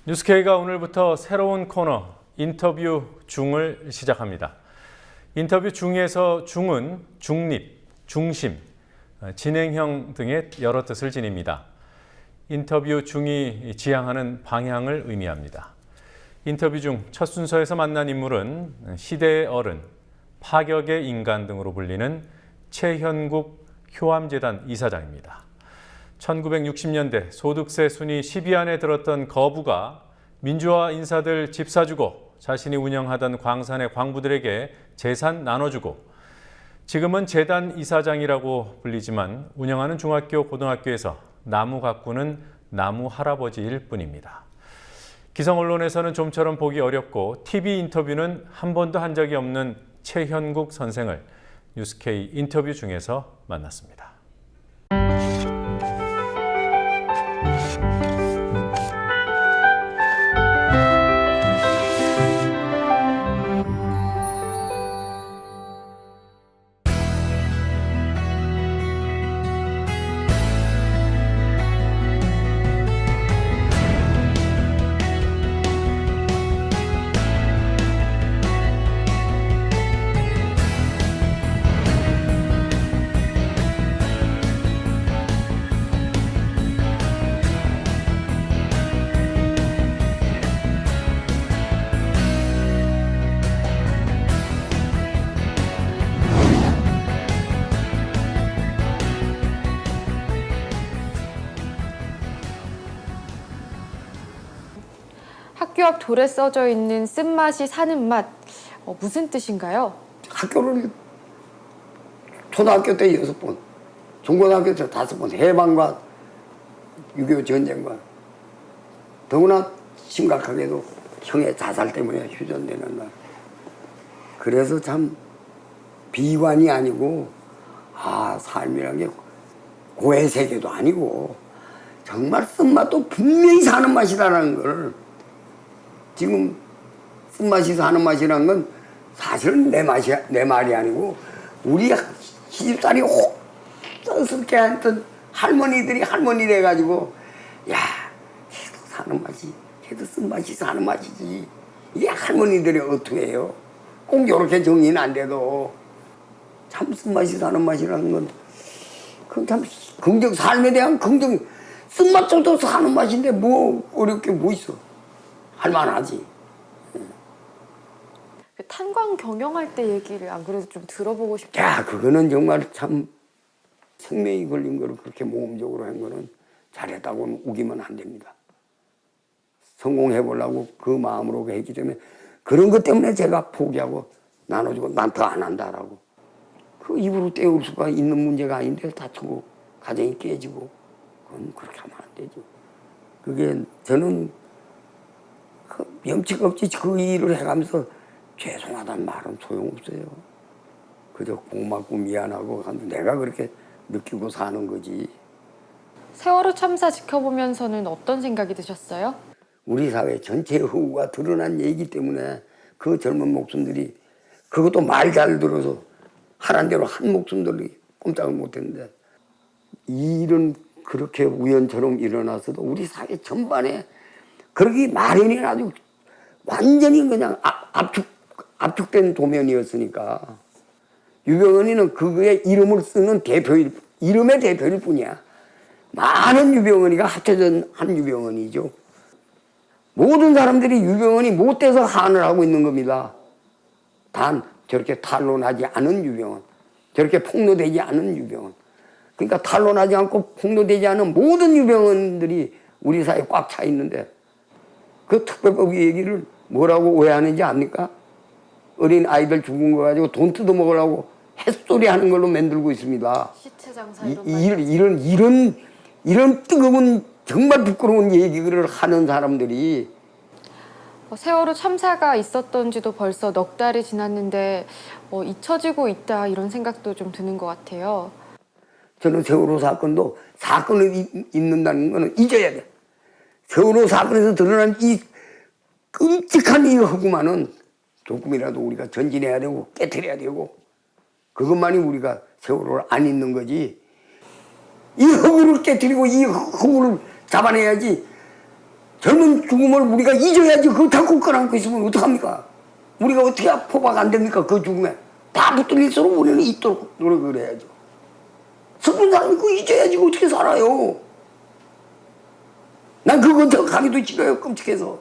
뉴스케이가 오늘부터 새로운 코너 인터뷰 중을 시작합니다. 인터뷰 중에서 중은 중립, 중심, 진행형 등의 여러 뜻을 지닙니다. 인터뷰 중이 지향하는 방향을 의미합니다. 인터뷰 중 첫 순서에서 만난 인물은 시대의 어른, 파격의 인간 등으로 불리는 최현국 효암재단 이사장입니다. 1960년대 소득세 순위 10위 안에 들었던 거부가 민주화 인사들 집 사주고 자신이 운영하던 광산의 광부들에게 재산 나눠주고 지금은 재단 이사장이라고 불리지만 운영하는 중학교, 고등학교에서 나무 가꾸는 나무 할아버지일 뿐입니다. 기성 언론에서는 좀처럼 보기 어렵고 TV 인터뷰는 한 번도 한 적이 없는 최현국 선생을 뉴스케이 인터뷰 중에서 만났습니다. 학교 앞 돌에 써져 있는 쓴맛이 사는 맛, 무슨 뜻인가요? 학교를 초등학교 때 6번, 중고등학교 때 5번, 해방과 6.25 전쟁과 더구나 심각하게도 형의 자살 때문에 휴전되는 날. 그래서 참 비관이 아니고 삶이란 게 고해 세계도 아니고 정말 쓴맛도 분명히 사는 맛이라는 걸 지금 쓴맛이 사는 맛이란 건 사실은 내 말이 아니고 우리 시집살이 혹스럽게 했던 할머니 돼가지고 야 걔도 사는 맛이 걔도 쓴맛이 사는 맛이지 이게 할머니들이 어떻게 해요? 꼭 이렇게 정리는 안 돼도 참 쓴맛이 사는 맛이라는 건 그건 참 긍정 삶에 대한 긍정 쓴맛도 사는 맛인데 뭐 어렵게 뭐 있어 할만하지. 탄광 경영할 때 얘기를 안 그래도 좀 들어보고 싶어요. 야, 그거는 정말 참 생명이 걸린 거를 그렇게 모험적으로 한 거는 잘했다고는 우기면 안 됩니다. 성공해 보려고 그 마음으로 했기 때문에 그런 것 때문에 제가 포기하고 나눠주고 난 더 안 한다라고. 그 입으로 때울 수가 있는 문제가 아닌데 다치고 가정이 깨지고 그건 그렇게 하면 안 되죠. 그게 저는 염치가 없이 그 일을 해가면서 죄송하다는 말은 소용없어요. 그저 고맙고 미안하고 내가 그렇게 느끼고 사는 거지. 세월호 참사 지켜보면서는 어떤 생각이 드셨어요? 우리 사회 전체의 허구가 드러난 얘기 때문에 그 젊은 목숨들이 그것도 말 잘 들어서 하란 대로 한 목숨들이 꼼짝을 못했는데 이 일은 그렇게 우연처럼 일어나서도 우리 사회 전반에 그러기 마련이 아주 완전히 그냥 압축된 도면이었으니까 유병언이는 그거의 이름을 쓰는 이름의 대표일 뿐이야. 많은 유병언이가 합쳐진 한 유병언이죠. 모든 사람들이 유병언이 못돼서 한을 하고 있는 겁니다. 단 저렇게 탄론하지 않은 유병언, 저렇게 폭로되지 않은 유병언. 그러니까 탄론하지 않고 폭로되지 않은 모든 유병언들이 우리 사회에 꽉 차 있는데 그 특별법 얘기를 뭐라고 오해하는지 압니까? 어린 아이들 죽은 거 가지고 돈 뜯어 먹으려고 햇소리 하는 걸로 만들고 있습니다. 시체 장사 이런 뜨거운 정말 부끄러운 얘기를 하는 사람들이 세월호 참사가 있었던 지도 벌써 넉 달이 지났는데 잊혀지고 있다 이런 생각도 좀 드는 것 같아요. 저는 세월호 사건도 사건을 잊는다는 거는 잊어야 돼. 세월호 사건에서 드러난 이 끔찍한 이 허구만은 조금이라도 우리가 전진해야 되고 깨트려야 되고 그것만이 우리가 세월호를 안 잊는 거지. 이 허구를 깨트리고 이 허구를 잡아내야지 젊은 죽음을 우리가 잊어야지. 그거 다 굳건하고 있으면 어떡합니까? 우리가 어떻게 포박 안 됩니까? 그 죽음에 다 붙들릴수록 우리는 잊도록 노력을 해야죠. 죽은 사람이 그거 잊어야지. 어떻게 살아요? 난 그거 더 가기도 싫어요. 끔찍해서.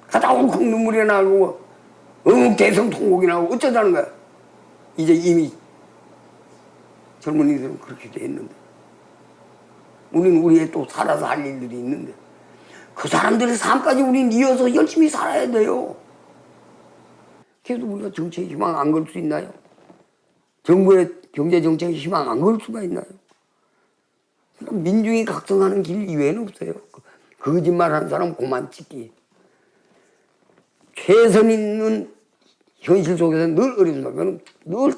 가다 울컥 눈물이 나고 대성통곡이 나고 어쩌자는 거야. 이제 이미 젊은이들은 그렇게 돼 있는데 우리는 우리의 또 살아서 할 일들이 있는데 그 사람들의 삶까지 우리는 이어서 열심히 살아야 돼요. 그래도 우리가 정치에 희망 안 걸 수 있나요? 정부의 경제정책에 희망 안 걸 수가 있나요? 그러니까 민중이 각성하는 길 이외에는 없어요. 거짓말하는 사람 그만 찍기. 최선 있는 현실 속에서 늘 어렵습니다. 그건 늘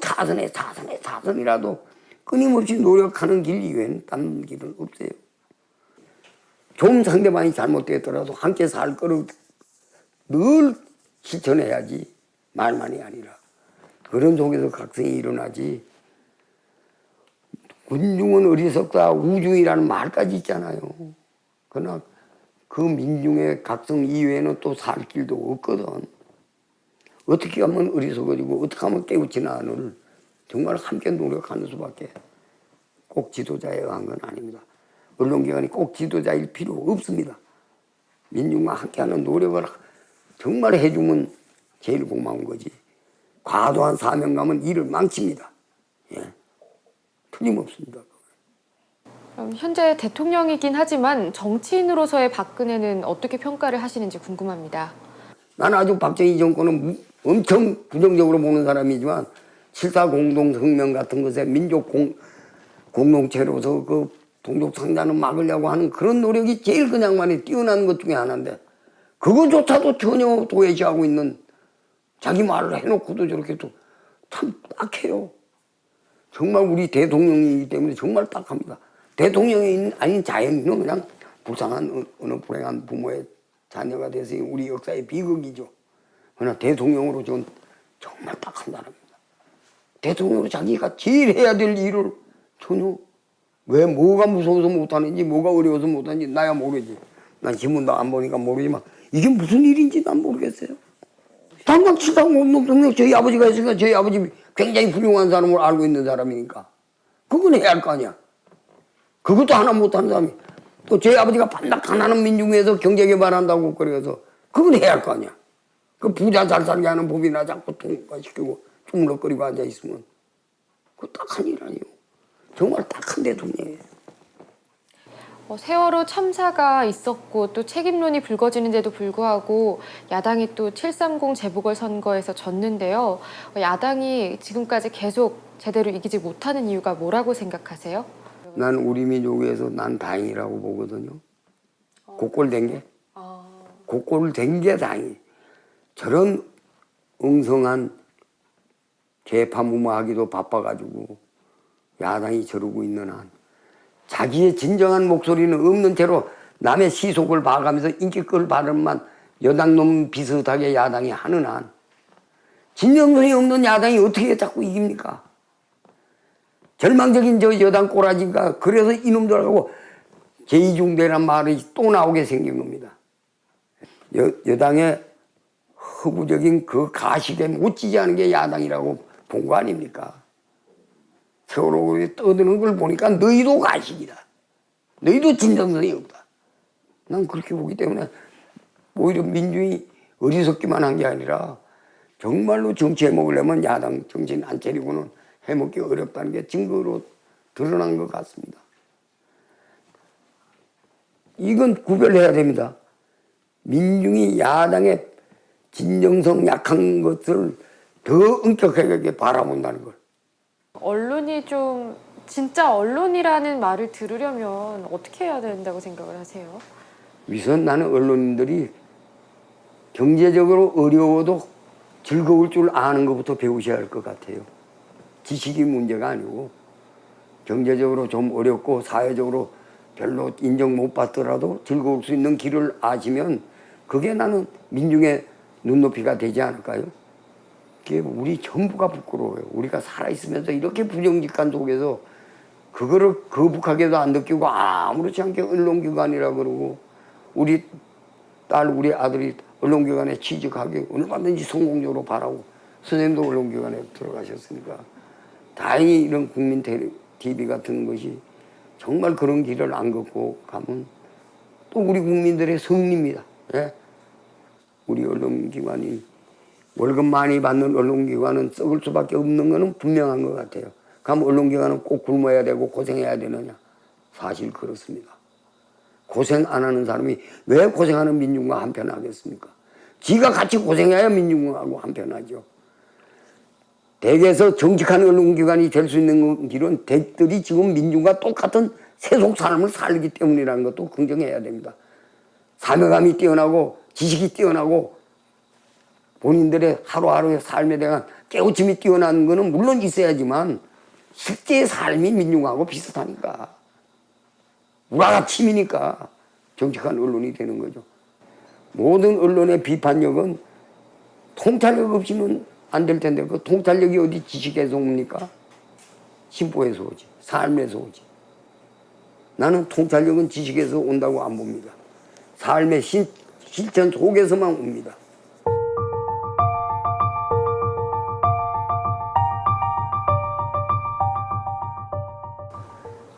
타선이라도 끊임없이 노력하는 길 이외에는 다른 길은 없어요. 좀 상대방이 잘못되었더라도 함께 살 거를 늘 실천해야지. 말만이 아니라. 그런 속에서 각성이 일어나지. 군중은 어리석다 우중이라는 말까지 있잖아요. 그러나 그 민중의 각성 이외에는 또 살 길도 없거든. 어떻게 하면 어리석어지고 어떻게 하면 깨우치나 하는 정말 함께 노력하는 수밖에 꼭 지도자에 의한 건 아닙니다. 언론기관이 꼭 지도자일 필요 없습니다. 민중과 함께하는 노력을 정말 해주면 제일 고마운 거지. 과도한 사명감은 일을 망칩니다. 예. 틀림없습니다. 그럼 현재 대통령이긴 하지만 정치인으로서의 박근혜는 어떻게 평가를 하시는지 궁금합니다. 나는 아주 박정희 정권은 엄청 부정적으로 보는 사람이지만 7.4 공동성명 같은 것에 민족 공동체로서 그 동족 상자는 막으려고 하는 그런 노력이 제일 그냥만이 뛰어난 것 중에 하나인데 그거조차도 전혀 도외시하고 있는 자기 말을 해놓고도 저렇게 또 참 딱해요. 정말 우리 대통령이기 때문에 정말 딱합니다. 대통령이 아닌 자연인은 그냥 불쌍한 어느 불행한 부모의 자녀가 돼서 우리 역사의 비극이죠. 그러나 대통령으로 전 정말 딱한 사람입니다. 대통령으로 자기가 제일 해야 될 일을 전혀 왜 뭐가 무서워서 못하는지 뭐가 어려워서 못하는지 나야 모르지. 난 신문도 안 보니까 모르지만 이게 무슨 일인지 난 모르겠어요. 당장 치상공동성명 저희 아버지가 했으니까 저희 아버지 굉장히 훌륭한 사람을 알고 있는 사람이니까 그건 해야 할 거 아니야. 그것도 하나 못하는 사람이 또 저희 아버지가 반드시 가난한 민중에서 경제 개발한다고 그래서 그건 해야 할 거 아니야. 그 부자 잘 살게 하는 법이나 자꾸 통과시키고 주물럭거리고 앉아있으면 그거 딱한 일 아니에요. 정말 딱한 대통령이에요. 세월호 참사가 있었고 또 책임론이 불거지는데도 불구하고 야당이 또 7.30 재보궐선거에서 졌는데요. 야당이 지금까지 계속 제대로 이기지 못하는 이유가 뭐라고 생각하세요? 난 우리 민족에서 난 다행이라고 보거든요. 곡골된 게. 곡골된 게 다행이. 저런 엉성한 개파무마하기도 바빠가지고 야당이 저러고 있는 한 자기의 진정한 목소리는 없는 채로 남의 시속을 봐가면서 인기끌 발언만 여당놈 비슷하게 야당이 하는 한 진정성이 없는 야당이 어떻게 자꾸 이깁니까? 절망적인 저 여당 꼬라지가 그래서 이놈들하고 제2중대란 말이 또 나오게 생긴 겁니다. 여당의 허구적인 그 가식에 못지지 않은 게 야당이라고 본 거 아닙니까? 세월호에 떠드는 걸 보니까 너희도 가식이다. 너희도 진정성이 없다. 난 그렇게 보기 때문에 오히려 민중이 어리석기만 한 게 아니라 정말로 정치해 먹으려면 야당 정신 안 차리고는 해먹기 어렵다는 게 증거로 드러난 것 같습니다. 이건 구별해야 됩니다. 민중이 야당의 진정성 약한 것을 더 엄격하게 바라본다는 걸. 언론이 좀 진짜 언론이라는 말을 들으려면 어떻게 해야 된다고 생각을 하세요? 우선 나는 언론인들이 경제적으로 어려워도 즐거울 줄 아는 것부터 배우셔야 할 것 같아요. 지식이 문제가 아니고 경제적으로 좀 어렵고 사회적으로 별로 인정 못 받더라도 즐거울 수 있는 길을 아시면 그게 나는 민중의 눈높이가 되지 않을까요? 그게 우리 전부가 부끄러워요. 우리가 살아있으면서 이렇게 부정직한 속에서 그거를 거북하게도 안 느끼고 아무렇지 않게 언론기관이라 그러고 우리 딸, 우리 아들이 언론기관에 취직하기 얼마든지 성공적으로 바라고 선생님도 언론기관에 들어가셨으니까 다행히 이런 국민 TV 같은 것이 정말 그런 길을 안 걷고 가면 또 우리 국민들의 승리입니다. 예? 우리 언론기관이 월급 많이 받는 언론기관은 썩을 수밖에 없는 것은 분명한 것 같아요. 그럼 언론기관은 꼭 굶어야 되고 고생해야 되느냐? 사실 그렇습니다. 고생 안 하는 사람이 왜 고생하는 민중과 한편하겠습니까? 지가 같이 고생해야 민중하고 한편하죠. 대개에서 정직한 언론기관이 될 수 있는 길은 댁들이 지금 민중과 똑같은 세속 삶을 살기 때문이라는 것도 긍정해야 됩니다. 사명감이 뛰어나고 지식이 뛰어나고 본인들의 하루하루의 삶에 대한 깨우침이 뛰어난 것은 물론 있어야지만 실제 삶이 민중하고 비슷하니까 우라가 침이니까 정직한 언론이 되는 거죠. 모든 언론의 비판력은 통찰력 없이는 안 될 텐데 그 통찰력이 어디 지식에서 옵니까? 심보에서 오지. 삶에서 오지. 나는 통찰력은 지식에서 온다고 안 봅니다. 삶의 실천 속에서만 옵니다.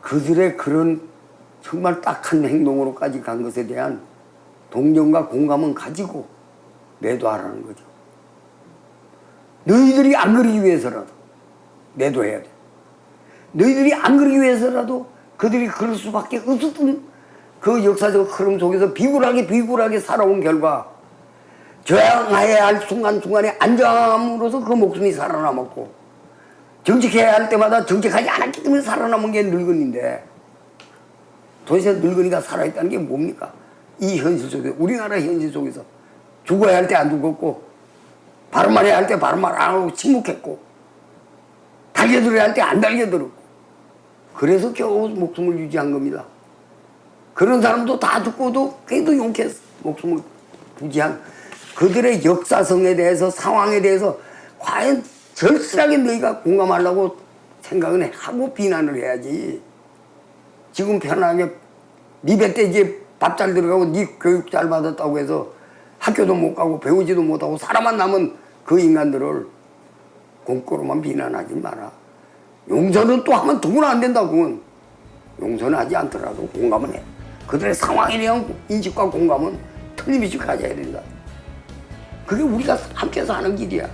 그들의 그런 정말 딱한 행동으로까지 간 것에 대한 동정과 공감은 가지고 매도하라는 거죠. 너희들이 안 그러기 위해서라도 매도해야 돼. 너희들이 안 그러기 위해서라도 그들이 그럴 수밖에 없었던 그 역사적 흐름 속에서 비굴하게 살아온 결과 저항해야 할 순간순간에 안정함으로써 그 목숨이 살아남았고 정직해야 할 때마다 정직하지 않았기 때문에 살아남은 게 늙은인데 도대체 늙은이가 살아있다는 게 뭡니까? 이 현실 속에서 우리나라 현실 속에서 죽어야 할 때 안 죽었고 바른 말 해야 할 때 바른 말 안 하고 침묵했고 달겨들어야 할 때 안 달겨들었고 그래서 겨우 목숨을 유지한 겁니다. 그런 사람도 다 죽고도 그래도 용케 목숨을 부지한 그들의 역사성에 대해서 상황에 대해서 과연 절실하게 너희가 공감하려고 생각은 하고 비난을 해야지. 지금 편하게 네 배 때 이제 밥 잘 들어가고 네 교육 잘 받았다고 해서 학교도 못 가고 배우지도 못하고 살아만 남은 그 인간들을 공고로만 비난하지 마라. 용서는 또 하면 누구나 안 된다. 그건 용서는 하지 않더라도 공감은 해. 그들의 상황에 대한 인식과 공감은 틀림없이 가져야 된다. 그게 우리가 함께 사는 길이야.